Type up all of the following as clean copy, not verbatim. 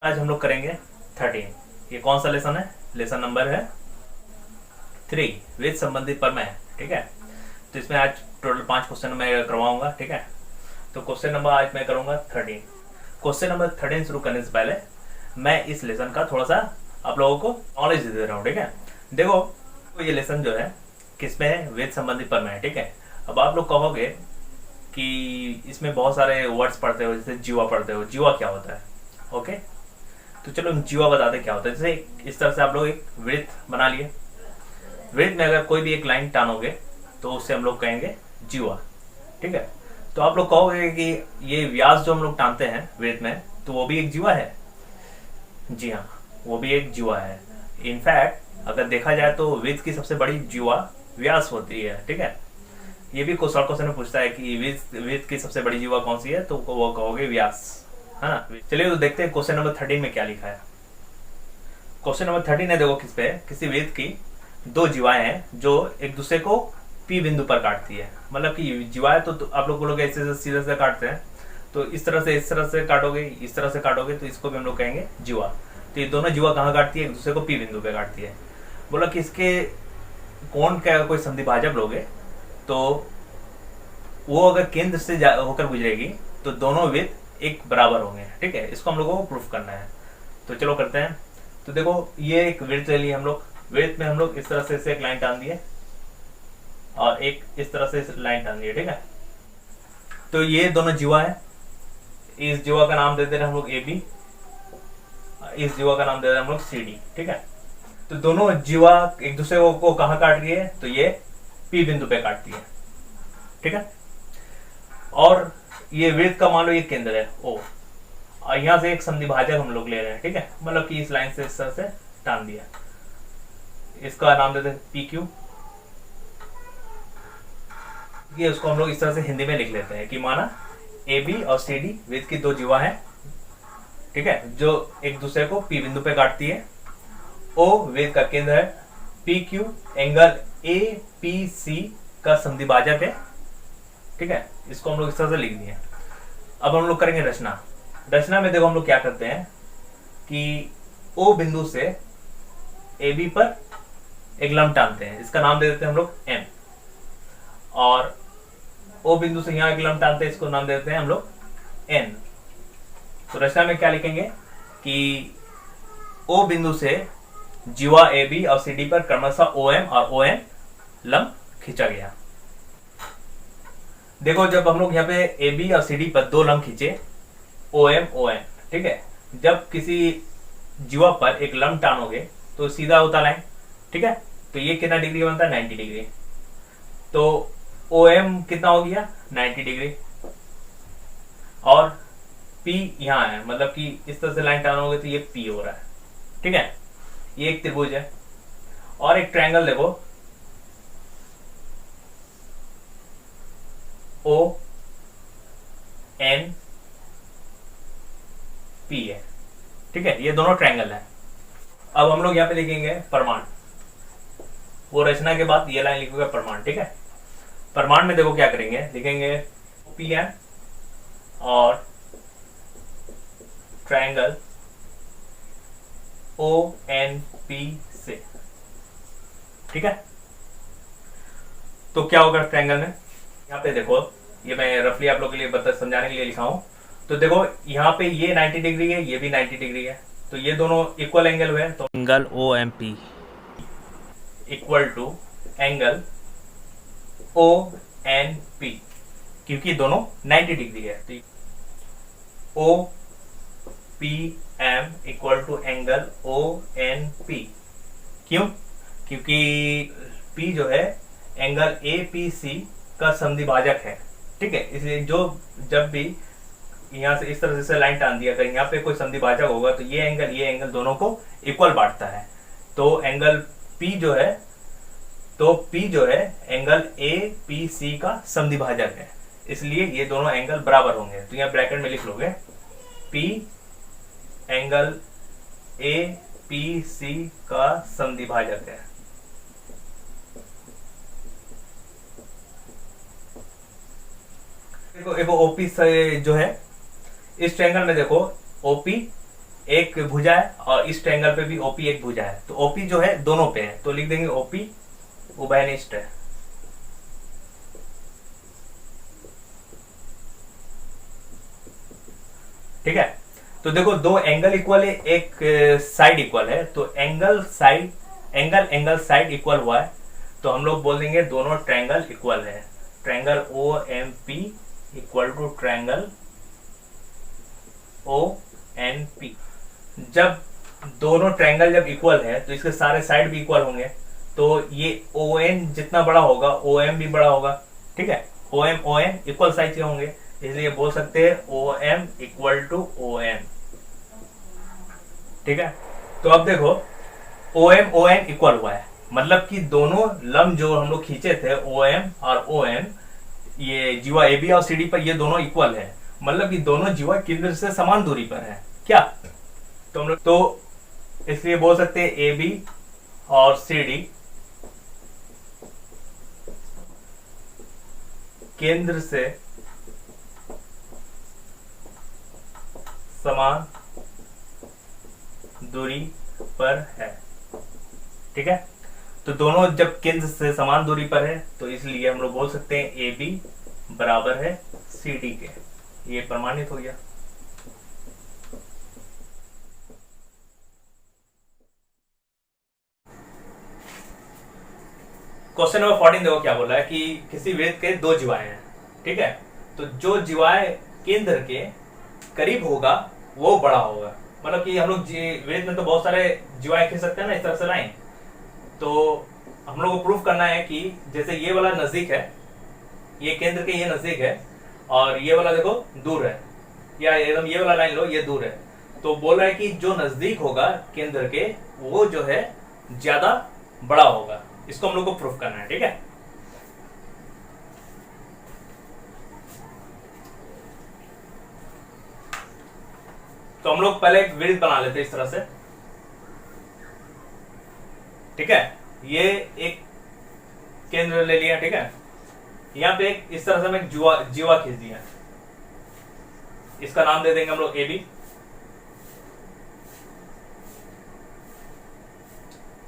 आज हम लोग करेंगे 13। ये कौन सा लेसन है? लेसन नंबर है 3 विद संबंधित प्रमेय। ठीक है, तो इसमें आज टोटल 5 क्वेश्चन मैं करवाऊंगा। ठीक है, तो क्वेश्चन नंबर आज मैं करूंगा 13। क्वेश्चन नंबर 13 शुरू करने से पहले मैं इस लेसन का थोड़ा सा आप लोगों को नॉलेज दे रहा हूँ। ठीक है, देखो तो ये लेसन जो है किसमें है? वेद संबंधित प्रमेय। ठीक है, अब आप लोग कहोगे कि इसमें बहुत सारे वर्ड्स पढ़ते हो, जैसे जीवा पढ़ते हो। जीवा क्या होता है? ओके, तो चलो जीवा बताते क्या होता है। जैसे इस तरह से आप लोग एक वृत्त बना लिए, वृत्त में अगर कोई भी एक लाइन टानोगे तो उससे हम लोग कहेंगे जीवा। ठीक है, तो आप लोग कहोगे कि ये व्यास जो हम लोग टानते हैं वृत्त में, तो वो भी एक जीवा है। जी हाँ, वो भी एक जीवा है। इनफैक्ट अगर देखा जाए तो वृत्त की सबसे बड़ी जीवा व्यास होती है। ठीक है, ये भी क्वेश्चन में पूछता है कि वृत्त की सबसे बड़ी जीवा कौन सी है, तो वो कहोगे व्यास, है ना। चलिए तो देखते हैं क्वेश्चन नंबर 13 में क्या लिखा है। क्वेश्चन नंबर 13 है, देखो किस पे? किसी वृत्त की दो जीवाएं हैं जो एक दूसरे को पी बिंदु पर काटती है। मतलब कि जीवाएं तो आप लोग बोलोगे ऐसे सीधे से काटते हैं, तो इस तरह से काटोगे, इस तरह से काटोगे, तो इसको भी हम लोग कहेंगे जीवा। तो ये दोनों जीवा कहाँ काटती है? एक दूसरे को पी बिंदु पे काटती है। बोला कि इसके कोण का कोई संधिभाजक लोगे तो वो अगर केंद्र से होकर गुजरेगी तो दोनों वृत्त एक बराबर होंगे। ठीक है, इसको हम लोगों को प्रूफ करना है, तो चलो करते हैं। तो देखो ये एक वृत्त ले लिए हम लोग, वृत्त में हम लोग इस तरह से एक लाइन टान दिए और एक इस तरह से लाइन टान दिए। ठीक है, तो ये दोनों जीवा है। इस जीवा का नाम देते हैं हम लोग ए बी, इस जीवा का नाम दे रहे हैं हम लोग सी डी। ठीक है, तो दोनों जीवा एक दूसरे को कहाँ काट रही है? तो ये पी बिंदु पे काटती है। ठीक है, और ये वृत्त का मान लो ये केंद्र है ओ, और यहां से एक संधिभाजक हम लोग ले रहे हैं। ठीक है, मतलब कि इस लाइन से इस तरह से टान दिया, इसका नाम देते हैं पी क्यू। ये उसको हम लोग इस तरह से हिंदी में लिख लेते हैं कि माना ए बी और सी डी वृत्त की दो जीवा हैं। ठीक है, जो एक दूसरे को पी बिंदु पे काटती है। ओ वृत्त का केंद्र है, P Q angle A P C का संधिभाजक है। ठीक है, इसको हम लोग इस तरह से लिख दिए। अब हम लोग करेंगे रचना। रचना में देखो हम लोग क्या करते हैं कि ओ बिंदु से ए बी पर एक लंब टानते हैं, इसका नाम दे देते हैं हम लोग एम। और ओ बिंदु से यहां एक लंब टानते हैं, इसको नाम दे देते हैं हम लोग एन। तो रचना में क्या लिखेंगे कि ओ बिंदु से जीवा ए बी और सी डी पर क्रमशः ओ एम और ओ एन लंब खींचा गया। देखो जब हम लोग यहाँ पे ए बी और सी डी पर दो लंब खींचे ओ एम ओ एन, ठीक है, जब किसी जीवा पर एक लंब टानोगे तो सीधा होता लाइन। ठीक है, तो ये कितना डिग्री बनता है? 90 डिग्री। तो ओ एम कितना हो गया? 90 डिग्री। और पी यहाँ है, मतलब कि इस तरह से लाइन टानोगे तो ये पी हो रहा है। ठीक है, ये एक त्रिभुज है। और एक ट्रायंगल देखो ओ एन पी है। ठीक है, ये दोनों ट्रायंगल है। अब हम लोग यहाँ पे लिखेंगे प्रमाण। वो रचना के बाद ये लाइन लिखोगे प्रमाण। ठीक है, प्रमाण में देखो क्या करेंगे, लिखेंगे पी एन और ट्रायंगल ओ एन पी से। ठीक है, तो क्या होगा ट्रायंगल में? यहाँ पे देखो, ये मैं रफली आप लोग के लिए समझाने के लिए लिखा हूं। तो देखो यहाँ पे ये 90 डिग्री है, ये भी 90 डिग्री है, तो ये दोनों इक्वल एंगल हुए। तो angle O M P equal to angle O N P, क्योंकि दोनों 90 डिग्री है। तो O P M equal to angle O N P. क्यों? क्योंकि पी जो है एंगल ए पी सी का संधिभाजक है। ठीक है, इसलिए जो जब भी यहाँ से इस तरह से लाइन टान दिया, अगर यहाँ पे कोई संधिभाजक होगा तो ये एंगल दोनों को इक्वल बांटता है। तो एंगल पी जो है, तो पी जो है एंगल ए पी सी का संधिभाजक है, इसलिए ये दोनों एंगल बराबर होंगे। तो यहाँ ब्रैकेट में लिख लोगे P angle A P C का संधिभाजक है। देखो ओपी से जो है इस ट्रायंगल में देखो ओपी एक भुजा है और इस ट्रायंगल पे भी ओपी एक भुजा है, तो ओपी जो है दोनों पे है, तो लिख देंगे ओपी उभयनिष्ठ है। ठीक है, तो देखो दो एंगल इक्वल है, एक साइड इक्वल है, तो एंगल साइड इक्वल हुआ है, तो हम लोग बोल देंगे दोनों ट्रायंगल इक्वल है। Triangle O M P equal to triangle O N P. जब दोनों ट्रायंगल जब इक्वल है तो इसके सारे साइड भी इक्वल होंगे, तो ये ओ एन जितना बड़ा होगा ओ एम भी बड़ा होगा। ठीक है, ओ एन इक्वल साइज के होंगे, इसलिए बोल सकते हैं O M equal to O N. ठीक है, तो अब देखो ओ एन इक्वल हुआ है, मतलब कि दोनों लंब जो हम लोग खींचे थे ओ एम और ओ एन, ये जीवा ए बी और सी डी पर ये दोनों इक्वल है, मतलब कि दोनों जीवा केंद्र से समान दूरी पर है क्या। तो हम लोग तो इसलिए बोल सकते हैं ए बी और सी डी केंद्र से समान दूरी पर है। ठीक है, तो दोनों जब केंद्र से समान दूरी पर है तो इसलिए हम लोग बोल सकते हैं ए बी बराबर है सी डी के। ये प्रमाणित हो गया। क्वेश्चन नंबर 14 देखो क्या बोला है कि किसी वृत्त के दो जीवाएं हैं। ठीक है, तो जो जीवाएं केंद्र के करीब होगा वो बड़ा होगा, मतलब कि हम लोग वृत्त में तो बहुत सारे जीवाएं खींच सकते हैं ना इस तरह से लाइन, तो हम लोग को प्रूफ करना है कि जैसे ये वाला नजदीक है, ये केंद्र के ये नजदीक है, और ये वाला देखो दूर है, या एकदम ये वाला लाइन लो ये दूर है, तो बोल रहा है कि जो नजदीक होगा केंद्र के वो जो है ज्यादा बड़ा होगा। इसको हम लोग को प्रूफ करना है। ठीक है, तो हम लोग पहले एक वृत्त बना लेते हैं इस तरह से। ठीक है, ये एक केंद्र ले लिया। ठीक है, यहां पे एक इस तरह से मैं जीवा खींच दिया, इसका नाम दे देंगे हम लोग ए बी।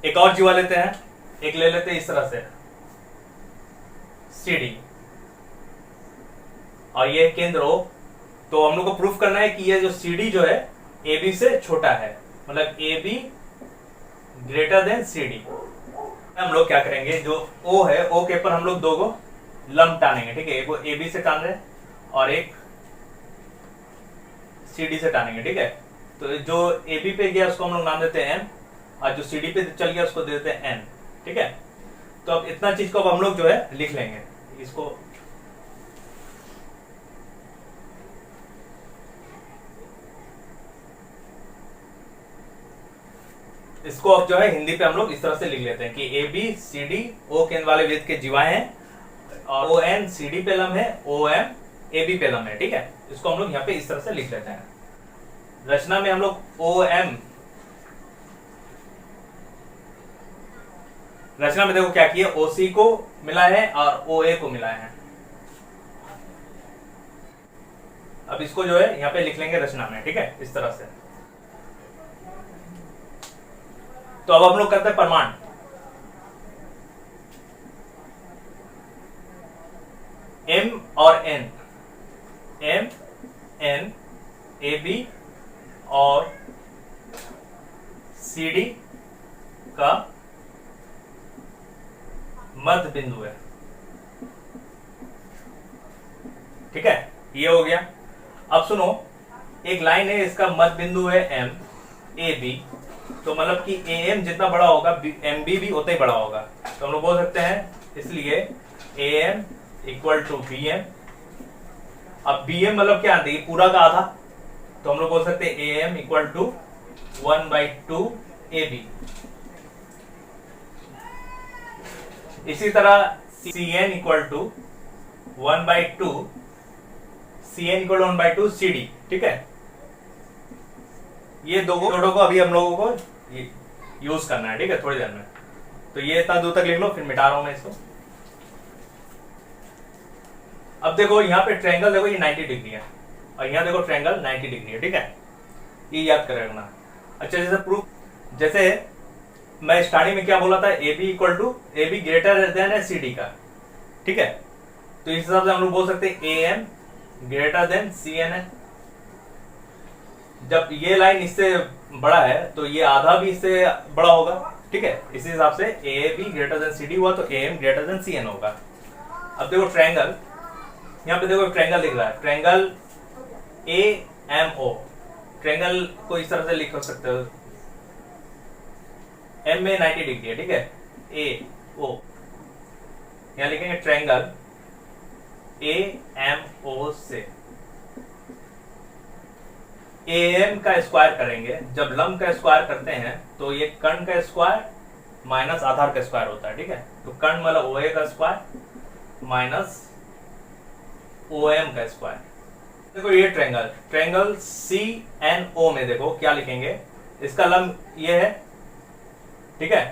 एक और जीवा लेते हैं, एक ले लेते हैं इस तरह से सी डी, और ये केंद्र ओ। तो हम लोग को प्रूफ करना है कि ये जो सी डी जो है ए बी से छोटा है, मतलब A B greater than C D. हम लोग क्या करेंगे, जो ओ है ओ के ऊपर हम लोग दो गो लंब टानेंगे। ठीक है, एक ए बी से टान रहे और एक सी डी से टानेंगे। ठीक है, तो जो ए बी पे गया उसको हम लोग नाम देते हैं एम, और जो सी डी पे चल गया उसको दे देते हैं एन। ठीक है, तो अब इतना चीज को अब हम लोग जो है लिख लेंगे इसको। इसको अब जो है हिंदी पे हम लोग इस तरह से लिख लेते हैं कि A B C D O केंद्र वाले वृत्त के जीवाएं हैं, और ओ एन सी डी पे लंब है, ओ एम ए बी पे लंब है। ठीक है, इसको हम लोग यहाँ पे इस तरह से लिख लेते हैं। रचना में हम लोग ओ एम, रचना में देखो क्या किया, ओ सी को मिला है और ओ ए को मिला है। अब इसको जो है यहाँ पे लिख लेंगे रचना में। ठीक है, इस तरह से। तो अब हम लोग करते हैं प्रमाण। एम और N, M N A B और सी डी का मध्य बिंदु है। ठीक है, ये हो गया। अब सुनो, एक लाइन है, इसका मध्य बिंदु है एम ए बी, तो मतलब कि ए एम जितना बड़ा होगा एम बी भी उतना ही बड़ा होगा, तो हम लोग बोल सकते हैं इसलिए A M equal to B M. अब बी एम मतलब क्या आती है, पूरा का आधा, तो हम लोग बोल सकते हैं A M equal to 1/2 A B. इसी तरह C N equal to 1/2 C N equal 1/2 C D. ठीक है, ये दो को अभी हम लोगों को यूज करना है। ठीक है, थोड़ी देर में। तो ये इतना दूर तक लिख लो, फिर मिटा रहा हूं मैं इसको। अब देखो यहाँ पे ट्रायंगल देखो ये 90 डिग्री है, और यहाँ देखो ट्रायंगल 90 डिग्री है। ठीक है, ये याद कर रखना। अच्छा जैसे प्रूफ, जैसे मैं स्टार्टिंग में क्या बोला था, A B equal to A B greater than है सी डी का, ठीक है। तो इस हिसाब से हम लोग बोल सकते हैं A M greater than C N है। जब ये लाइन इससे बड़ा है तो ये आधा भी इससे बड़ा होगा, ठीक है। इसी हिसाब से A B greater than C D हुआ तो A M greater than C N होगा। अब देखो ट्रायंगल, यहाँ पे देखो ट्रायंगल दिख रहा है, triangle A M O, triangle को इस तरह से लिख सकते हो, एम में 90 डिग्री है, ठीक है, ए ओ, यहां लिखेंगे ट्रायंगल ए एम ओ से ए एम का स्क्वायर करेंगे। जब लंब का स्क्वायर करते हैं तो ये कर्ण का स्क्वायर माइनस आधार का स्क्वायर होता है, ठीक है। तो कर्ण मतलब ओ ए का स्क्वायर माइनस ओ एम का स्क्वायर। देखो ये triangle, triangle C N O में देखो क्या लिखेंगे, इसका लंब ये है, ठीक है।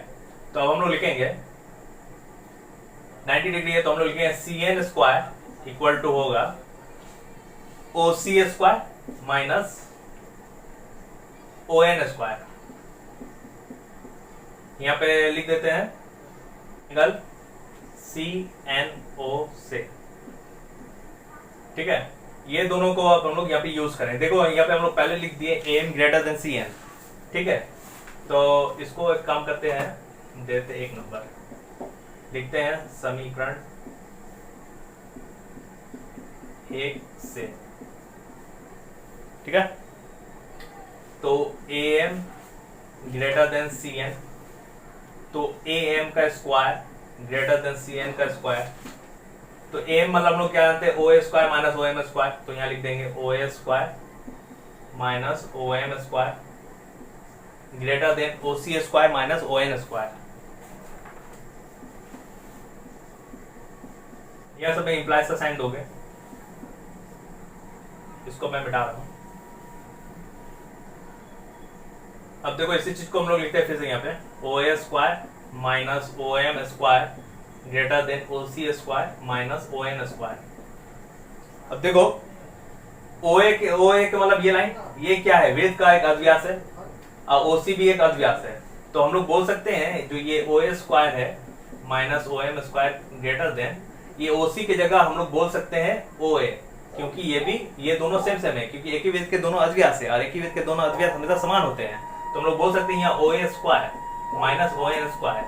तो अब हम लोग लिखेंगे 90 डिग्री है तो हम लोग लिखेंगे C N square equal to होगा O C square minus O N square. यहां पे लिख देते हैं एंगल सी एन ओ से, ठीक है। ये दोनों को अब हम लोग यहाँ पे यूज करें। देखो यहाँ पे हम लोग पहले लिख दिए A M greater than C N, ठीक है। तो इसको एक काम करते हैं, देते एक नंबर लिखते हैं समीकरण एक से, ठीक है। तो A M greater than C N, तो ए एम का square greater than C N का स्क्वायर। तो ए एम मतलब हम लोग क्या जानते हैं, O A square minus O M square. तो यहां लिख देंगे O A square minus O M square greater than O C square minus O N square. यह सब इंप्लाइज का साइन दोगे, इसको मैं मिटा रहा हूं। अब देखो इसी चीज को हम लोग लिखते हैं फिर से यहाँ पे O A square minus O M square greater than O C square minus O N square. अब देखो ओ ए के मतलब ये लाइन, ये क्या है, वृत्त का एक अर्धव्यास है और ओ सी भी एक अर्धव्यास है। तो हम लोग बोल सकते हैं जो ये ओ ए स्क्वायर है minus O M square greater than, ये ओ सी की जगह हम लोग बोल सकते हैं ओ ए, क्योंकि ये दोनों सेम सेम है, क्योंकि एक ही वृत्त के दोनों अर्धव्यास है और एक ही वृत्त के दोनों अर्धव्यास हमेशा समान होते हैं। तो हम लोग बोल सकते हैं यहाँ O A square minus O N square,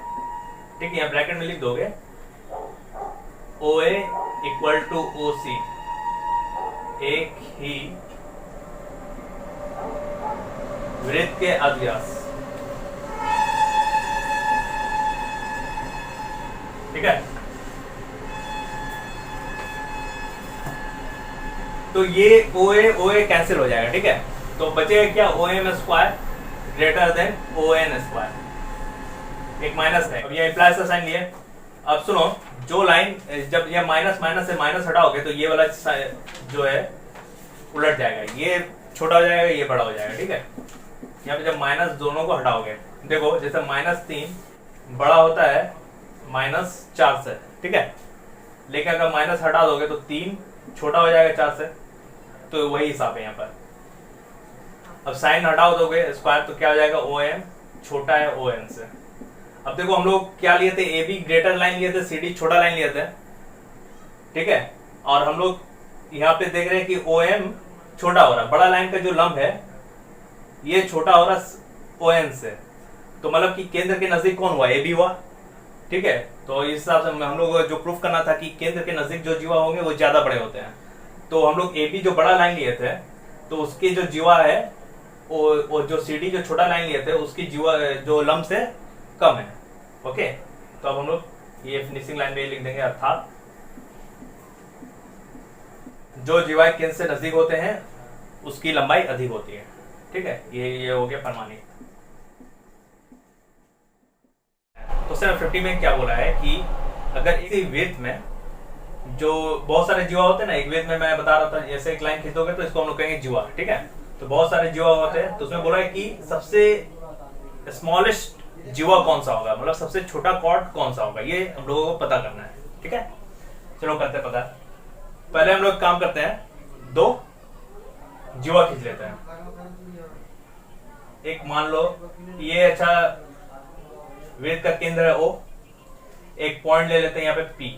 ठीक है। यहाँ ब्रैकेट में लिख दोगे ओ ए इक्वल टू ओ सी, एक ही वृत्त के अर्धव्यास, ठीक है। तो ये ओ ए कैंसिल हो जाएगा, ठीक है। तो बचेगा क्या, O M square greater than O N square, एक माइनस है। अब ये इंप्लाइज का साइन लिए। अब सुनो, जो लाइन जब ये माइनस माइनस से माइनस हटाओगे तो ये वाला जो है उलट जाएगा, ये छोटा हो जाएगा, ये बड़ा हो जाएगा, ठीक है। यहाँ पे जब माइनस दोनों को हटाओगे, देखो जैसे -3 बड़ा होता है -4 से, ठीक है। लेकिन अगर माइनस हटा दोगे तो 3 छोटा हो जाएगा 4 से, तो वही हिसाब है यहाँ पर। अब साइन हटाओ दोगे स्क्वायर तो क्या हो जाएगा, ओ एम छोटा है ओ एन से। अब देखो हम लोग क्या लिए थे, ए बी ग्रेटर लाइन लिए थे, सी डी छोटा लाइन लिए थे, ठीक है। और हम लोग यहाँ पे देख रहे हैं कि ओ एम छोटा हो रहा है, बड़ा लाइन का जो लंब है ये छोटा हो रहा ओ एन से। तो मतलब कि केंद्र के नजदीक कौन हुआ, ए बी हुआ, ठीक है। तो इस हिसाब से हम लोग जो प्रूफ करना था कि केंद्र के नजदीक जो जीवा होंगे वो ज्यादा बड़े होते हैं। तो हम लोग ए बी जो बड़ा लाइन लिए थे तो उसकी जो जीवा है वो जो सी डी जो छोटा लाइन लिए थे उसकी जीवा जो लंब से कम है, ओके। तो अब हम लोग ये फिनिशिंग लाइन में लिख देंगे, अर्थात जो जीवाएं केंद्र से नजदीक होते हैं उसकी लंबाई अधिक होती है, ठीक है। ये हो गया प्रमाणित। तो क्वेश्चन 50 में क्या बोला है कि अगर इसी वृत्त में जो बहुत सारे जीवा होते हैं ना, एक वृत्त में मैं बता रहा था जैसे एक लाइन खींचोगे तो इसको हम लोग कहेंगे जीवा, ठीक है। तो बहुत सारे जीवा होते हैं, तो उसमें बोला है कि सबसे स्मॉलेस्ट जीवा कौन सा होगा, मतलब सबसे छोटा कॉर्ड कौन सा होगा, ये हम लोगों को पता करना है, ठीक है। चलो करते हैं पता। पहले हम लोग काम करते हैं, 2 जीवा खींच लेते हैं, एक मान लो ये अच्छा वृत्त का केंद्र है O, एक पॉइंट ले लेते हैं यहाँ पे P,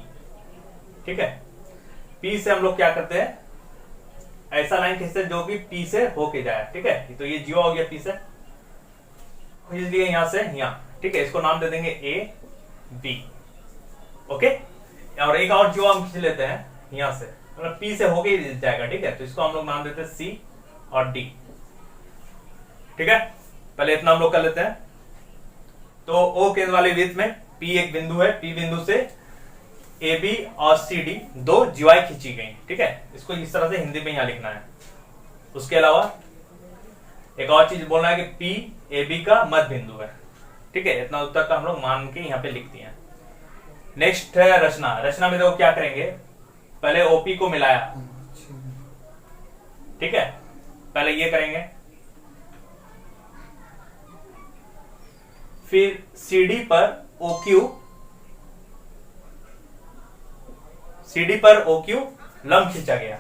ठीक है। P से हम लोग क्या करते हैं, ऐसा लाइन खींचते हैं जो कि P से होके जाए, ठीक है। तो ये जीवा हो गया P से, खींच दिए यहां से यहाँ, ठीक है। इसको नाम दे देंगे A B, ओके। और एक और जीवा हम खींच लेते हैं यहां से, मतलब P से होके ही जाएगा, ठीक है। तो इसको हम लोग नाम देते हैं C और D, ठीक है। पहले इतना हम लोग कर लेते हैं। तो O केंद्र वाले वृत्त में P एक बिंदु है, P बिंदु से AB और CD दो जीवाएं खींची गई, ठीक है। इसको इस तरह से हिंदी में यहां लिखना है। उसके अलावा एक और चीज बोलना है कि P AB का मध्य बिंदु है, ठीक है। इतना उत्तर का हम लोग मान के यहाँ पे लिख दिए हैं। नेक्स्ट है रचना। रचना में देखो क्या करेंगे, पहले OP को मिलाया, ठीक है। पहले ये करेंगे, फिर CD पर OQ लंब खींचा गया।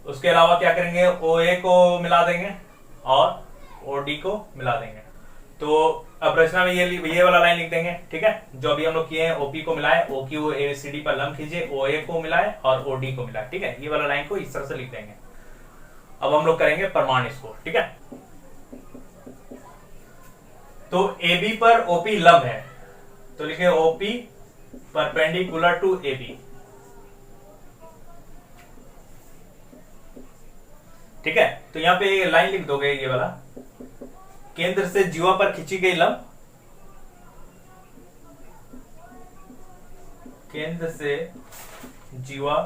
उसके अलावा क्या करेंगे, OA को मिला देंगे और OD को मिला देंगे। तो अब रचना में ये वाला लाइन लिख देंगे, ठीक है। जो अभी हम लोग किए हैं, OP को मिलाए, OQ ACD पर लंब खींचे, OA को मिलाए और OD को मिलाए, ठीक है। ये वाला लाइन को इस तरह से लिख देंगे। अब हम लोग करेंगे प्रमाण इसको, ठीक है। तो AB पर OP लंब है, तो लिखेंगे OP परपेंडिकुलर टू AB, ठीक है। तो यहां पे लाइन लिख दोगे ये वाला, केंद्र से जीवा पर खींची गई लंब, केंद्र से जीवा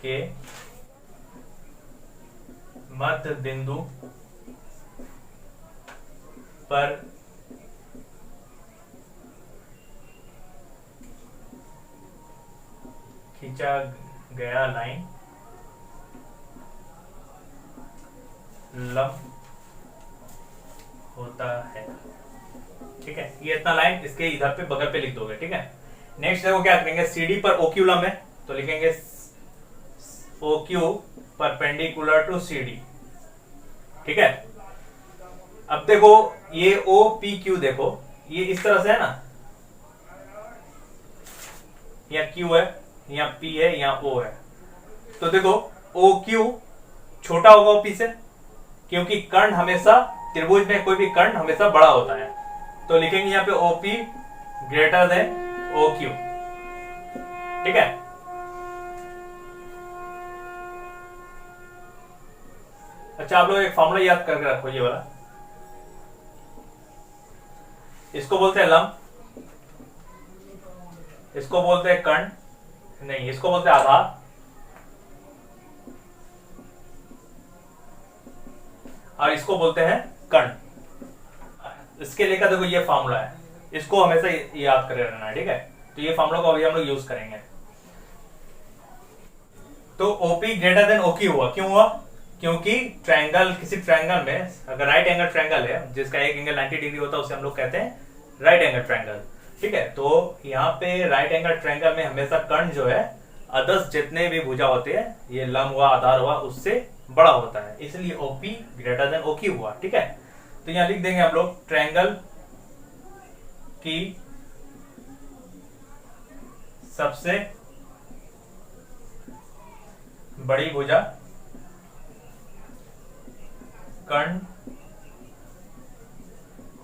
के मध्य बिंदु पर खींचा गया लाइन लंब होता है, ठीक है। ये इतना लाइन इसके इधर पे बगल पे लिख दोगे, ठीक है। नेक्स्ट देखो क्या करेंगे, CD पर OQ लंब है, तो लिखेंगे OQ परपेंडिकुलर टू CD, ठीक है। अब देखो ये OPQ, देखो ये इस तरह से है ना, यहाँ Q है, यहाँ P है, यहाँ O है। तो देखो OQ छोटा होगा OP से, क्योंकि कर्ण हमेशा, त्रिभुज में कोई भी कर्ण हमेशा बड़ा होता है। तो लिखेंगे यहाँ पे OP ग्रेटर देन OQ, ठीक है। अच्छा, आप लोग एक फॉर्मूला याद करके रखो, ये वाला, इसको बोलते हैं लंब, इसको बोलते हैं कर्ण, नहीं इसको बोलते हैं आधार, और इसको बोलते हैं कर्ण। इसके लेकर देखो ये फॉर्मूला है, इसको हमेशा याद करे रहना है, ठीक है। तो ये फॉर्मूला को अभी हम लोग यूज करेंगे। तो OP ग्रेटर देन OQ हुआ, क्यों हुआ, क्योंकि ट्रायंगल, किसी ट्रायंगल में अगर राइट एंगल ट्रायंगल है जिसका एक एंगल 90 डिग्री होता है, उसे हम लोग कहते हैं राइट एंगल ट्रायंगल, ठीक है। तो यहाँ पे राइट एंगल ट्रायंगल में हमेशा कर्ण जो है अदर्स जितने भी भुजा होते हैं, ये लंब हुआ, आधार हुआ, उससे बड़ा होता है, इसलिए OP ग्रेटर देन OQ हुआ, ठीक है। तो यहां लिख देंगे हम लोग ट्रायंगल की सबसे बड़ी भुजा कर्ण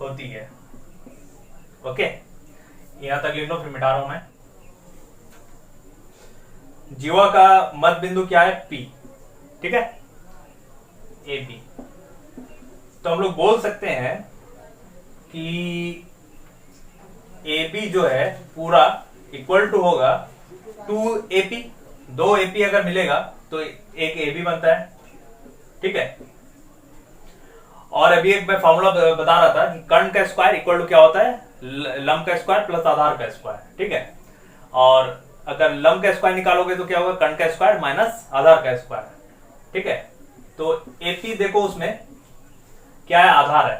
होती है, ओके। यहां तक लिख लो, फिर मिटा रहा हूं मैं। जीवा का मध्य बिंदु क्या है, P, ठीक है, AB। तो हम लोग बोल सकते हैं कि AB जो है पूरा इक्वल टू होगा 2AP, 2 AP अगर मिलेगा तो एक AB बनता है, ठीक है। और अभी एक मैं फॉर्मूला बता रहा था कि कर्ण का स्क्वायर इक्वल टू क्या होता है, लंब का स्क्वायर प्लस आधार का स्क्वायर, ठीक है। और अगर लंब का स्क्वायर निकालोगे तो क्या होगा, कर्ण का स्क्वायर माइनस आधार का स्क्वायर, ठीक है। तो AP देखो उसमें क्या है, आधार है,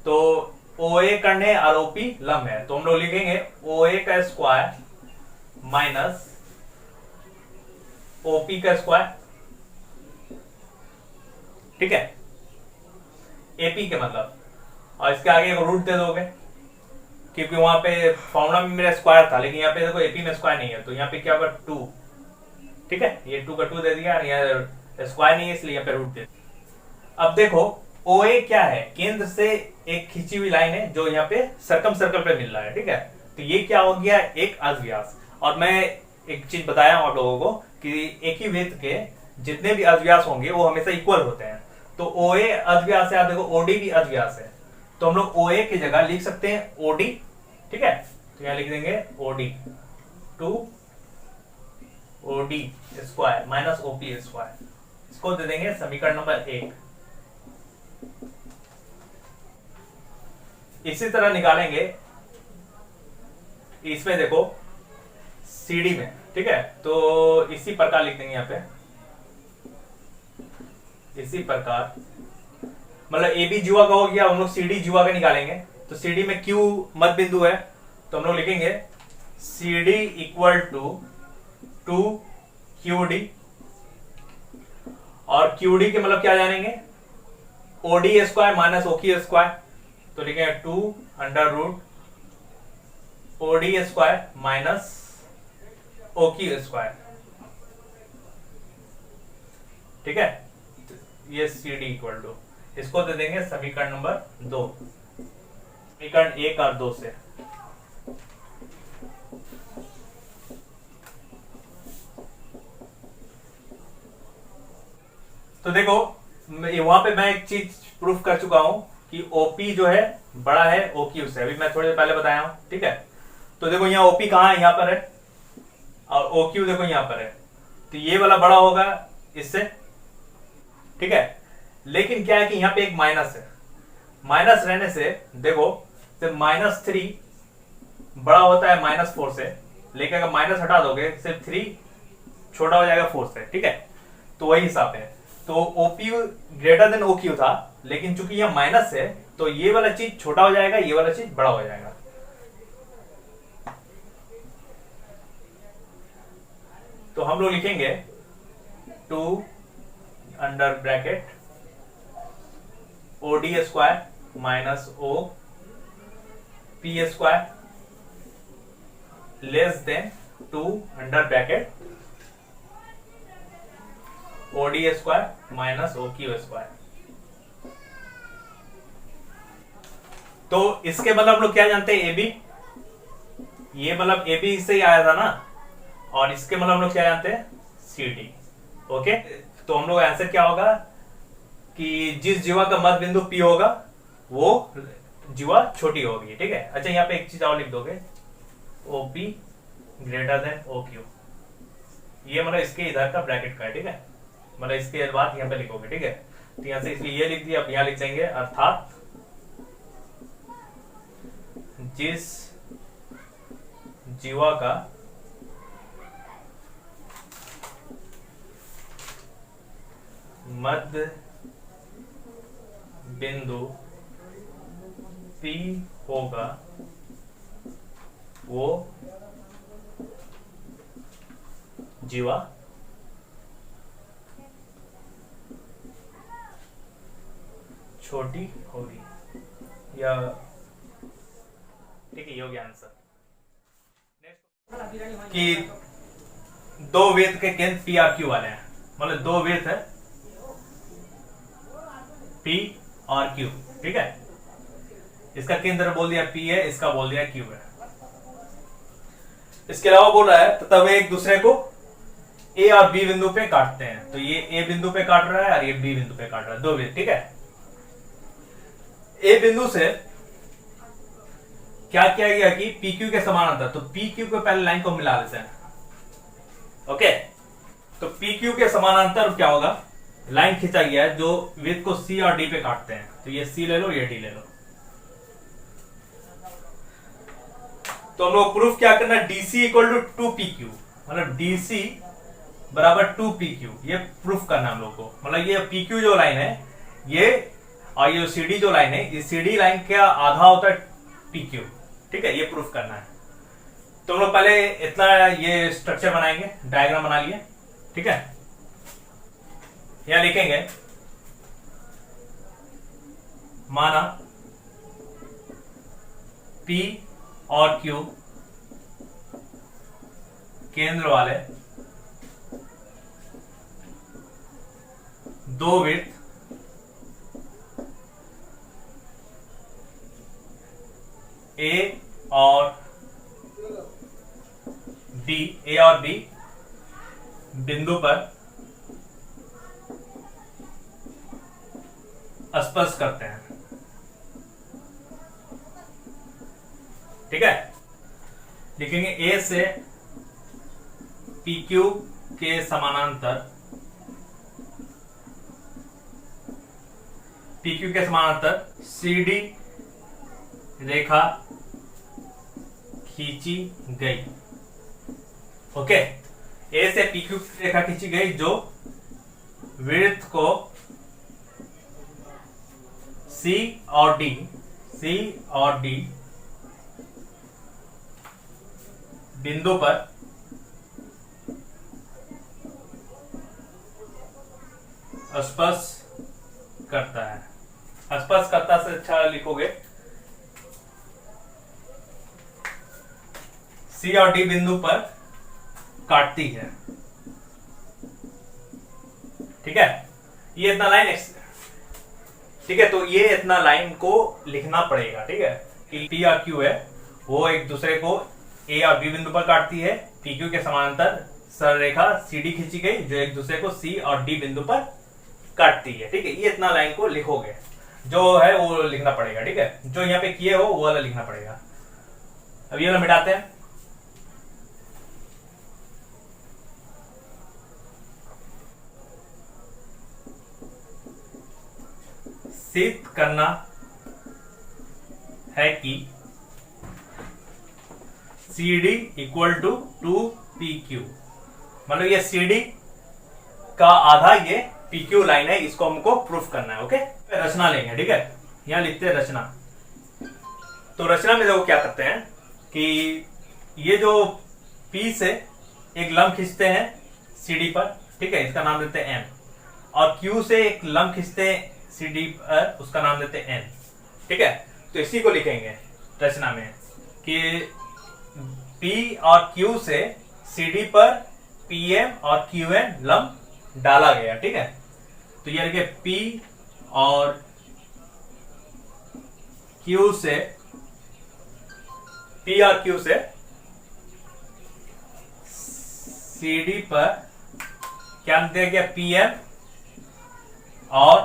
तो OA कर्ण है और OP लंब है, तो हम लोग लिखेंगे OA का स्क्वायर माइनस OP का स्क्वायर, ठीक है, एपी के मतलब, और इसके आगे एक रूट दे दोगे, क्योंकि वहां पे फॉर्मूला में मेरा स्क्वायर था, लेकिन यहाँ पे देखो एपी में स्क्वायर नहीं है, तो यहाँ पे क्या होगा 2, ठीक है, ये 2 का 2 दे दिया, यहाँ स्क्वायर नहीं है इसलिए यहाँ पे रूट दे। अब देखो OA क्या है, केंद्र से एक खींची हुई लाइन है जो यहाँ पे सर्कम सर्कल पे मिल रहा है, ठीक है, तो ये क्या हो गया, एक अर्धव्यास। और मैं एक चीज बताया हूं आप लोगों को कि एक ही वृत्त के जितने भी अर्धव्यास होंगे वो हमेशा इक्वल होते हैं। तो OA अर्धव्यास है, आप देखो OD भी अर्धव्यास है, तो हम लोग OA की जगह लिख सकते हैं OD, ठीक है, तो यहां लिख देंगे OD 2 OD square minus OP square, इसको दे देंगे समीकरण नंबर 1। इसी तरह निकालेंगे इसमें देखो CD में, ठीक है, तो इसी प्रकार लिख देंगे यहाँ पे, इसी प्रकार मतलब AB जीवा का हो गया, हम लोग CD जीवा का निकालेंगे, तो CD में Q मध्य बिंदु है, तो हम लोग लिखेंगे CD इक्वल टू 2 QD, और QD के मतलब क्या जानेंगे, OD square minus OQ square, तो लिखेंगे 2 under root OD square minus OQ square, ठीक है, ये CD इक्वल टू, इसको दे देंगे समीकरण नंबर 2, समीकरण 1 और 2 से। तो देखो वहां पे मैं एक चीज प्रूफ कर चुका हूं कि OP जो है बड़ा है OQ से, अभी मैं थोड़ी देर पहले बताया हूं, ठीक है, तो देखो यहाँ OP कहाँ है, यहाँ पर है, और OQ देखो यहाँ पर है, तो ये वाला बड़ा होगा इससे, ठीक है, लेकिन क्या है कि यहाँ पे एक माइनस है, माइनस रहने से देखो सिर्फ -3 बड़ा होता है -4 से, लेकिन अगर माइनस हटा दोगे सिर्फ 3 छोटा हो जाएगा 4 से, ठीक है, तो वही हिसाब है। तो OP ग्रेटर देन OQ था, लेकिन चूंकि यह माइनस है तो ये वाला चीज छोटा हो जाएगा, ये वाला चीज बड़ा हो जाएगा। तो हम लोग लिखेंगे 2 under bracket OD square minus OP square less than 2 under bracket OD square minus OQ square. तो इसके मतलब हम लोग क्या जानते हैं, AB, ये मतलब AB से ही आया था ना, और इसके मतलब हम लोग क्या जानते हैं, CD, ओके। तो हम लोग आंसर क्या होगा कि जिस जीवा का मध्य बिंदु P होगा वो जीवा छोटी होगी, ठीक है। अच्छा यहाँ पे एक चीज और लिख दोगे, OP ग्रेटर देन OQ, ये मतलब इसके इधर का ब्रैकेट का है, ठीक है, मतलब इसके बाद यहाँ पे लिखोगे, ठीक है, तो यहाँ से इसलिए ये लिख दिया, अब यहाँ लिख देंगे अर्थात जिस जीवा का मध्य बिंदु P होगा वो जीवा छोटी होगी, या ठीक है, ये हो गया आंसर। कि दो वृत्त के केंद्र P और Q वाले हैं, मतलब दो वृत्त है P और Q, ठीक है, इसका केंद्र बोल दिया P है, इसका बोल दिया Q है। इसके अलावा बोल रहा है तब वे एक दूसरे को A और B बिंदु पे काटते हैं, तो ये A बिंदु पे काट रहा है और ये B बिंदु पे काट रहा है, दो वृत्त, ठीक है। A बिंदु से क्या किया गया कि PQ के समानांतर, तो PQ को पहले लाइन को मिला देते हैं, ओके। तो PQ के समानांतर क्या होगा, लाइन खींचा गया है जो वृत्त को C और D पे काटते हैं, तो ये C ले लो, ये D ले लो। तो हम लोग प्रूफ क्या करना है, DC इक्वल टू 2PQ, मतलब DC बराबर 2PQ, ये प्रूफ करना हम लोग को। मतलब ये PQ जो लाइन है ये, और ये CD जो लाइन है, ये CD लाइन का आधा होता है PQ, ठीक है, ये प्रूफ करना है। तो हम लोग पहले इतना ये स्ट्रक्चर बनाएंगे, डायग्राम बना लिए, ठीक है। यहां लिखेंगे माना P और Q केंद्र वाले दो वृत्त A और B बिंदु पर स्पर्श करते हैं। ठीक है, लिखेंगे A से PQ के समानांतर, PQ के समानांतर CD रेखा खींची गई। ओके, ए से PQ रेखा खींची गई जो वृत्त को C और D बिंदु पर स्पर्श करता है। स्पर्श करता से अच्छा लिखोगे C और D बिंदु पर काटती है। ठीक है, ये इतना लाइन ठीक है, तो ये इतना लाइन को लिखना पड़ेगा। ठीक है, कि P और Q है वो एक दूसरे को A और B बिंदु पर काटती है। PQ के समानांतर सरल रेखा CD खींची गई जो एक दूसरे को C और D बिंदु पर काटती है। ठीक है, ये इतना लाइन को लिखोगे, जो है वो लिखना पड़ेगा। ठीक है, जो यहाँ पे किए हो वो वाला लिखना पड़ेगा। अब ये वाला मिटाते हैं। सिद्ध करना है कि CD इक्वल टू 2PQ, मतलब ये CD का आधा ये PQ लाइन है, इसको हमको प्रूफ करना है। ओके, रचना लेंगे। ठीक है, यहां लिखते हैं रचना। तो रचना में देखो क्या करते हैं कि ये जो P से एक लंब खींचते हैं CD पर। ठीक है, इसका नाम देते हैं M, और Q से एक लंब खींचते हैं CD पर, उसका नाम देते हैं N। ठीक है, तो इसी को लिखेंगे रचना में कि P और Q से CD पर PM और QN लंब डाला गया। ठीक है, तो ये लिखे P और Q से CD पर क्या दिया गया, PM और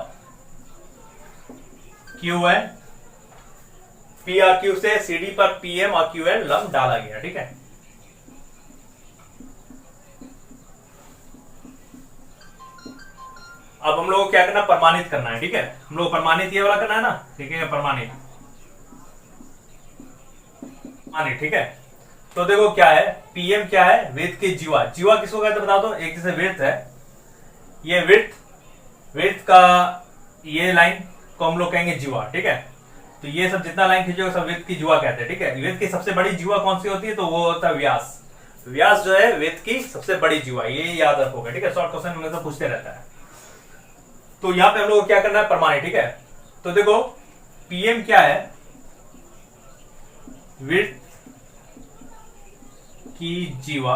QN, P और Q से CD पर PM और QN लंब डाला गया। ठीक है, अब हम लोग को क्या करना, प्रमाणित करना है। ठीक है, हम लोग प्रमाणित ये वाला करना है ना, लिखेंगे प्रमाणित। ठीक है, तो देखो क्या है, PM क्या है, वृत्त की जीवा किसको कहते बता दो। एक जैसे वृत्त है, ये वृत्त का ये लाइन को हम लोग कहेंगे जीवा। ठीक है, तो ये सब जितना लाइन खींचोगे सब वृत्त की जीवा कहते हैं। ठीक है, वृत्त की सबसे बड़ी जीवा कौन सी होती है, तो वो होता है व्यास। व्यास जो है वृत्त की सबसे बड़ी जीवा, ये याद रखोगे। ठीक है, शॉर्ट क्वेश्चन में तो पूछते रहता है। तो यहां पे हम लोग को क्या करना है, प्रमाणित। ठीक है, तो देखो PM क्या है, वृत्त की जीवा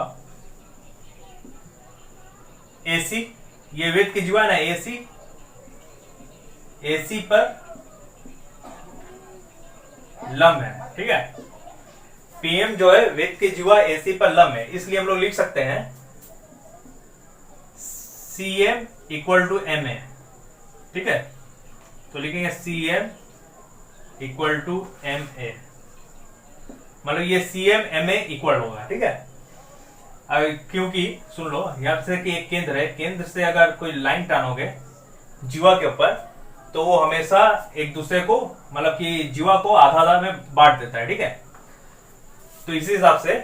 AC, ये वृत्त की जीवा है ना, AC पर लंब है। ठीक है, PM जो है वृत्त की जीवा AC पर लंब है, इसलिए हम लोग लिख सकते हैं CM इक्वल टू MA। ठीक है, तो लिखेंगे CM इक्वल टू MA, मतलब ये CM MA इक्वल होगा। ठीक है, क्योंकि सुन लो यहां से कि एक केंद्र है, केंद्र से अगर कोई लाइन टानोगे जीवा के ऊपर तो वो हमेशा एक दूसरे को, मतलब कि जीवा को आधा आधा में बांट देता है। ठीक है, तो इसी हिसाब से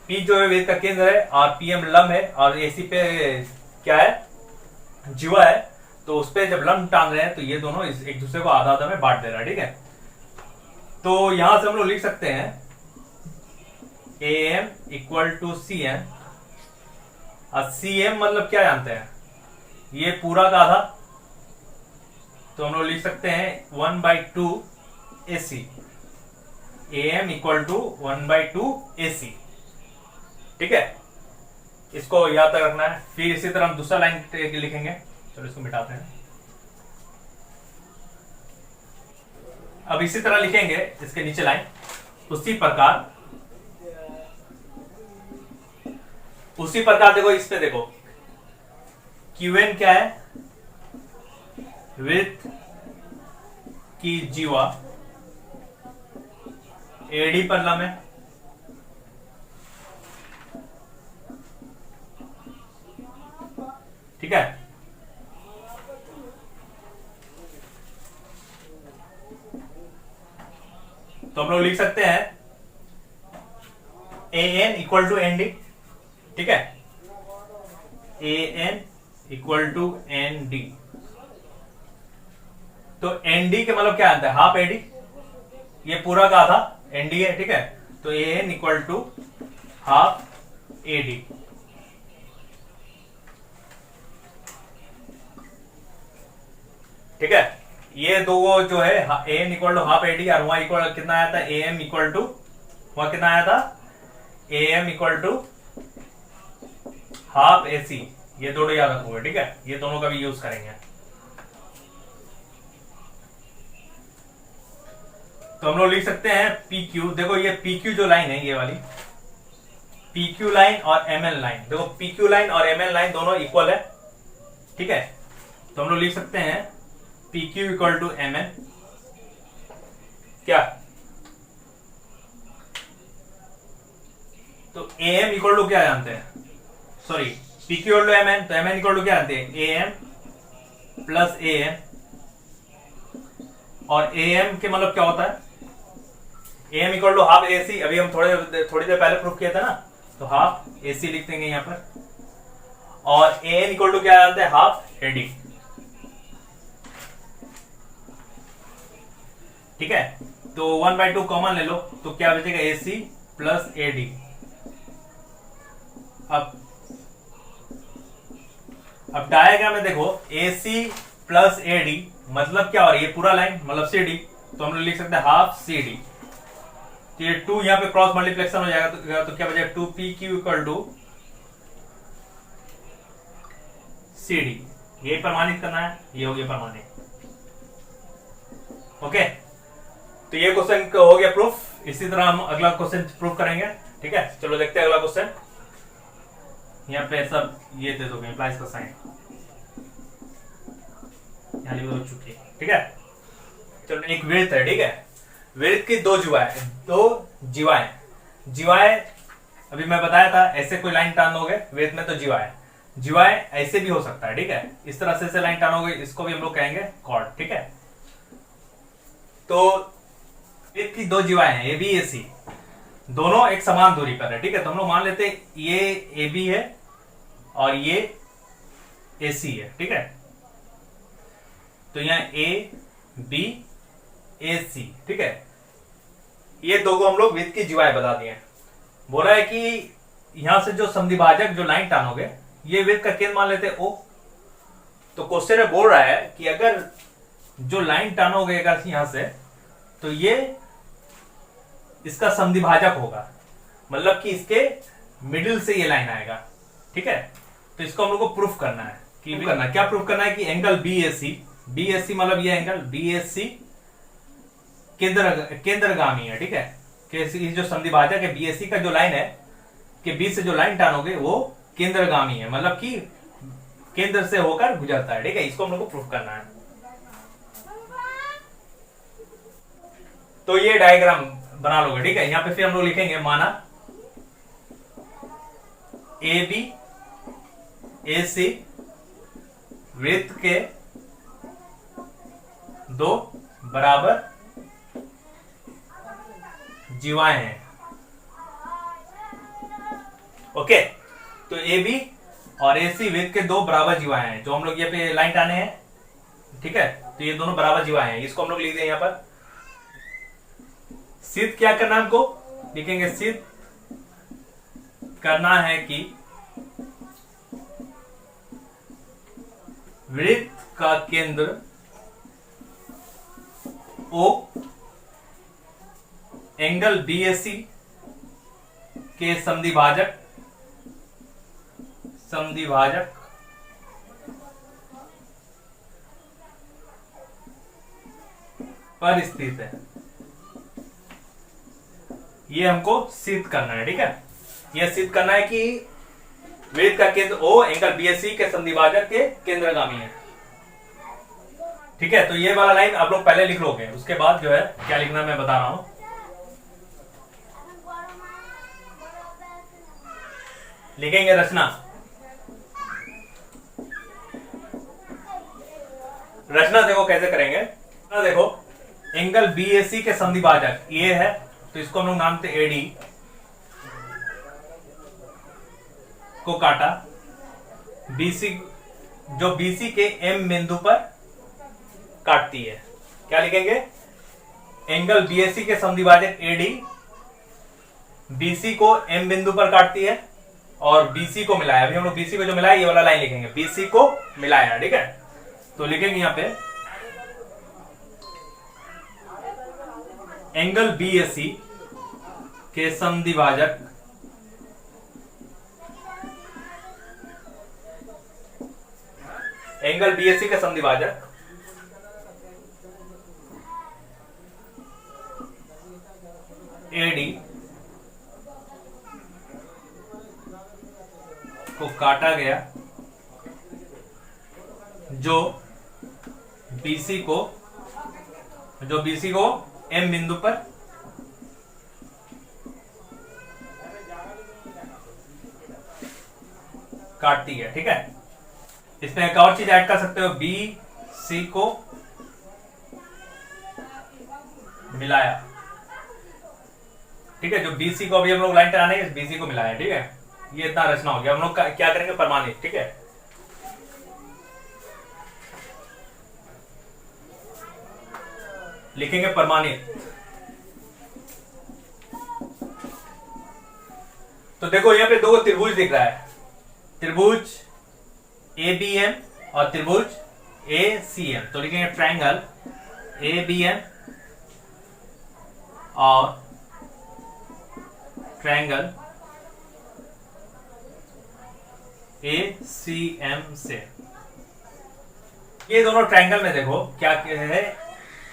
P जो है वृत्त का केंद्र है और PM लंब है और AC पे क्या है, जीवा है, तो उस पे जब लंब टांग रहे हैं तो ये दोनों एक दूसरे को आधा आधा में बांट दे रहा है। ठीक है, तो यहां से हम लोग लिख सकते हैं AM इक्वल टू CM, और CM मतलब क्या जानते हैं, ये पूरा का आधा, तो हम लोग लिख सकते हैं 1/2 AC, AM equal to 1/2 AC। ठीक है, इसको याद रखना है। फिर इसी तरह हम दूसरा लाइन लिखेंगे। चलो इसको मिटाते हैं। अब इसी तरह लिखेंगे इसके नीचे लाइन, उसी प्रकार देखो इस पे देखो, QN क्या है, विथ की जीवा AD पर लम है। ठीक है, तो हम लोग लिख सकते हैं AN इक्वल टू ND। ठीक है, AN इक्वल टू ND। तो ND के मतलब क्या आता है, हाफ AD, ये पूरा का आधा ND है। ठीक है, तो AN equal to half AD। ठीक है, ये दो जो है AM equal to half AD और वहां इक्वल कितना आया था, AM इक्वल टू, वहां कितना आया था, AM equal to half AC। ये दोनों याद रखोगे। ठीक है, ये दोनों का भी यूज करेंगे। तो हम लोग लिख सकते हैं PQ। देखो ये PQ जो लाइन है, ये वाली PQ लाइन और MN लाइन, देखो PQ लाइन और MN लाइन दोनों इक्वल है। ठीक है, तो हम लोग लिख सकते हैं PQ इक्वल टू MN क्या, तो AM इक्वल टू क्या जानते हैं, sorry PQ equal to MN, तो MN इक्वल टू क्या जानते हैं, AM प्लस AM। और AM के मतलब क्या होता है, AM equal to half AC। अभी हम थोड़ी देर पहले प्रूफ किया था ना, तो हाफ AC लिख देंगे यहां पर। और AN इक्वल टू क्या जानते हैं, हाफ AD। ठीक है, तो 1/2 कॉमन ले लो, तो क्या बचेगा, AC प्लस AD। अब डायग्राम में देखो AC प्लस AD मतलब क्या हो रही है, पूरा लाइन मतलब CD, तो हम लोग लिख सकते हैं हाफ CD। तो ये 2 यहां पे क्रॉस मल्टीप्लेक्शन हो जाएगा, तो क्या बचेगा 2PQ इक्वल टू CD। ये प्रमाणित करना है, ये हो गया प्रमाणित। ओके, तो ये क्वेश्चन हो गया प्रूफ। इसी तरह हम अगला क्वेश्चन प्रूफ करेंगे। ठीक है, चलो देखते हैं अगला क्वेश्चन। यहाँ पे सब ये दे दोगे इम्प्लाइज का साइन, यहाँ लिख दो चुकी। ठीक है, चलो एक विड्थ है। ठीक है, विड्थ की दो जीवाएं अभी मैं बताया था, ऐसे कोई लाइन टानोगे विड्थ में तो जीवाएं ऐसे भी हो सकता है। ठीक है, इस तरह से लाइन टानोगे, इसको भी हम लोग कहेंगे कॉर्ड। ठीक है, तो विड्थ की दो जीवाएं हैं AB AC, दोनों एक समान दूरी पर है। ठीक है, तो हम लोग मान लेते हैं ये AB है और ये AC है। ठीक है, तो यहाँ AB AC। ठीक है, ये दो को हम लोग विड्थ की जीवाएं बता दिए। बोला है कि यहां से जो समद्विभाजक जो लाइन टानोगे, ये विड्थ का केंद्र मान लेते O। तो क्वेश्चन में बोल रहा है कि अगर जो लाइन टानोगे यहां से, तो ये इसका समद्विभाजक होगा, मतलब कि इसके मिडिल से ये लाइन आएगा। ठीक है, तो इसको हम लोग को प्रूफ करना है क्या प्रूफ करना है कि एंगल BAC मतलब ये एंगल BAC केंद्रगामी है। ठीक है, कि जो समद्विभाजक है BAC का जो लाइन है, कि B से जो लाइन टानोगे वो केंद्रगामी है, मतलब कि केंद्र से होकर गुजरता है। ठीक है, इसको हम लोग को प्रूफ करना है। तो ये डायग्राम बना लोगे। ठीक है, यहां पे फिर हम लोग लिखेंगे, माना AB AC वृत्त के दो बराबर जीवाएं हैं। ओके, तो AB और AC वृत्त के दो बराबर जीवाएं हैं, जो हम लोग ये पे लाइन टाने हैं। ठीक है, तो ये दोनों बराबर जीवाएं हैं, इसको हम लोग लिख दें यहां पर। सिद्ध क्या करना है हमको, लिखेंगे सिद्ध करना है कि वृत्त का केंद्र ओ एंगल BAC के समद्विभाजक पर स्थित है। ये हमको सिद्ध करना है, ठीक है। यह सिद्ध करना है कि वृत्त का केंद्र O एंगल BAC के समद्विभाजक के केंद्रगामी है, ठीक है। तो ये वाला लाइन आप लोग पहले लिख लोगे, उसके बाद जो है क्या लिखना मैं बता रहा हूं। लिखेंगे रचना। रचना देखो कैसे करेंगे। रचना देखो, एंगल BAC के समद्विभाजक ये है, तो इसको हम लोग नाम थे AD को काटा, BC जो BC के M बिंदु पर काटती है। क्या लिखेंगे? एंगल BAC के समद्विभाजक AD BC को M बिंदु पर काटती है और BC को मिलाया। अभी हम लोग BC को जो मिलाया ये वाला लाइन लिखेंगे, BC को मिलाया, ठीक है। तो लिखेंगे यहां पे एंगल BAC के समद्विभाजक एंगल BAC के समद्विभाजक AD को काटा गया, जो BC को M बिंदु पर काटती है, ठीक है। इसमें एक और चीज ऐड कर सकते हो, BC को मिलाया, ठीक है। जो BC को अभी हम लोग लाइन टराने हैं, BC को मिलाया, ठीक है। ये इतना रचना हो गया। हम लोग क्या करेंगे? प्रमाणित, ठीक है। लिखेंगे प्रमाणित। तो देखो यहां पे दो त्रिभुज दिख रहा है, त्रिभुज ABM और त्रिभुज ACM। तो लिखेंगे ट्रायंगल ABM और ट्रायंगल ACM से। ये दोनों ट्रायंगल में देखो क्या है,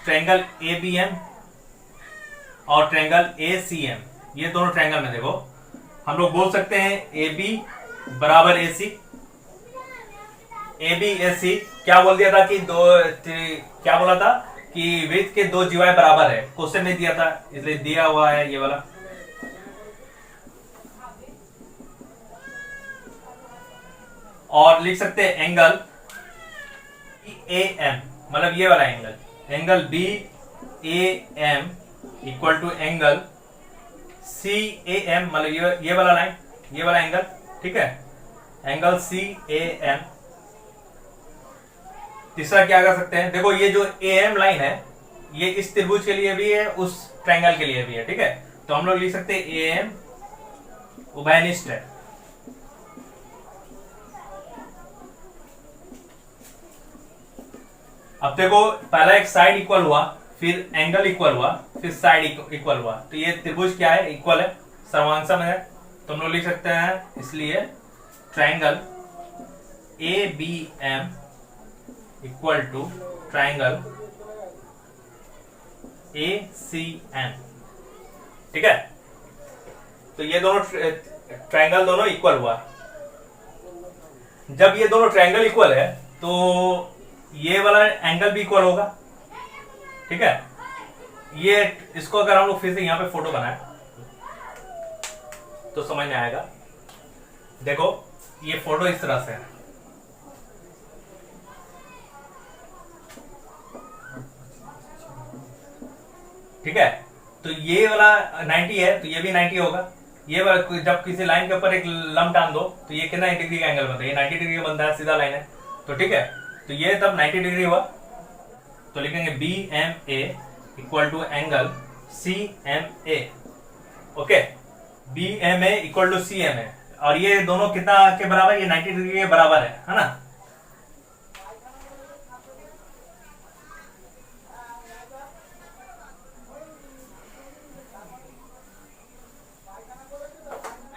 ट्रायंगल ABM और ट्रायंगल ACM, ये दोनों ट्रायंगल में देखो हम लोग बोल सकते हैं AB बराबर AC। AB AC क्या बोल दिया था कि क्या बोला था कि वृत्त के दो जीवाएं बराबर है, क्वेश्चन में दिया था, इसलिए दिया हुआ है ये वाला। और लिख सकते हैं एंगल AM, मतलब ये वाला angle BAM equal to angle CAM, मतलब ये वाला लाइन, ये वाला एंगल, ठीक है, एंगल CAM। तीसरा क्या कर सकते हैं? देखो ये जो AM लाइन है ये इस त्रिभुज के लिए भी है, उस ट्रायंगल के लिए भी है, ठीक है। तो हम लोग लिख सकते हैं AM उभयनिष्ठ है। अब देखो पहला एक साइड इक्वल हुआ, फिर एंगल इक्वल हुआ, फिर साइड इक्वल हुआ, तो ये त्रिभुज क्या है? इक्वल है, सर्वांगसम है। तो हम लोग लिख सकते हैं इसलिए triangle ABM equal to triangle ACM, ठीक है। तो ये दोनों ट्रायंगल दोनों इक्वल हुआ। जब ये दोनों ट्रायंगल इक्वल है तो ये वाला एंगल भी इक्वल होगा, ठीक है। ये इसको अगर हम लोग फिर से यहां पे फोटो बनाए तो समझ में आएगा। देखो ये फोटो इस तरह से है, ठीक है। तो ये वाला 90 है तो ये भी 90 होगा। ये वाला जब किसी लाइन के ऊपर एक लंब टान दो तो ये कितना डिग्री का एंगल बनता है? ये 90 डिग्री का बनता है, सीधा लाइन है, तो ठीक है। तो ये तब 90 डिग्री हुआ, तो लिखेंगे BMA equal to angle CMA, okay. BMA equal to CMA, और ये दोनों कितना के बराबर? ये 90 डिग्री के बराबर है ना।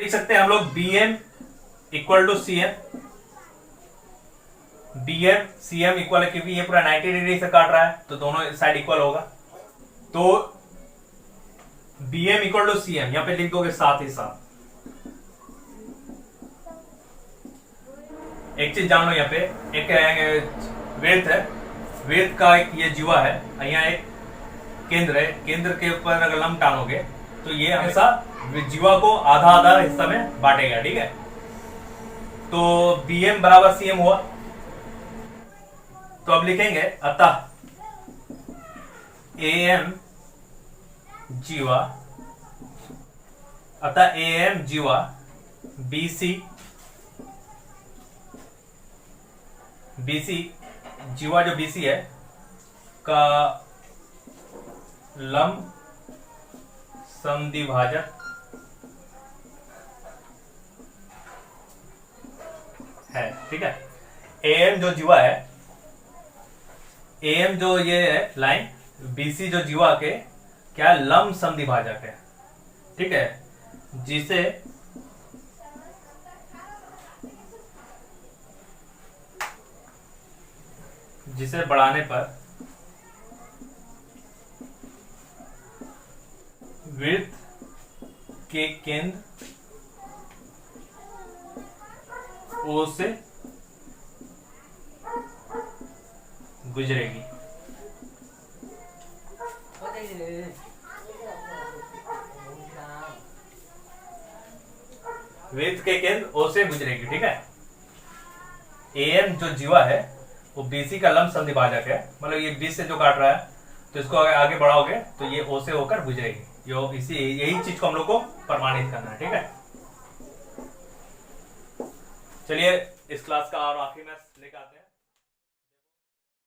लिख सकते हैं हम लोग B M equal to C M, B M C M equal है, क्योंकि ये पूरा 90 डिग्री से काट रहा है तो दोनों साइड इक्वल होगा। तो B M equal to C M यहां पे लिख दोगे साथ ही साथ। एक चीज जान लो, यहाँ पे एक वेट है, वेट का एक ये जीवा है, यहाँ एक केंद्र है, केंद्र के ऊपर अगर लंब टानोगे तो ये हमेशा जीवा को आधा आधा हिस्सा में बांटेगा, ठीक है। तो बी एम बराबर सी एम हुआ, तो अब लिखेंगे अतः ए एम जीवा, अतः ए एम जीवा बीसी, बीसी जीवा जो बीसी है का लंब समद्विभाजक है, ठीक है। एम जो जीवा है, एम जो ये है लाइन, बीसी जो जीवा के क्या लंब समद्विभाजक है, ठीक है, जिसे बढ़ाने पर वृत्त के केंद्र ओ से गुजरेगी। वृत्त के केंद्र ओ से गुजरेगी, ठीक है। एम जो जीवा है वो बीसी का लंब समद्विभाजक है, मतलब ये बीस से जो काट रहा है तो इसको आगे बढ़ाओगे तो ये ओ से होकर गुजरेगी। यही चीज को हम लोग को प्रमाणित करना है, ठीक है। चलिए इस क्लास का और आखिरी में लेकर आते हैं।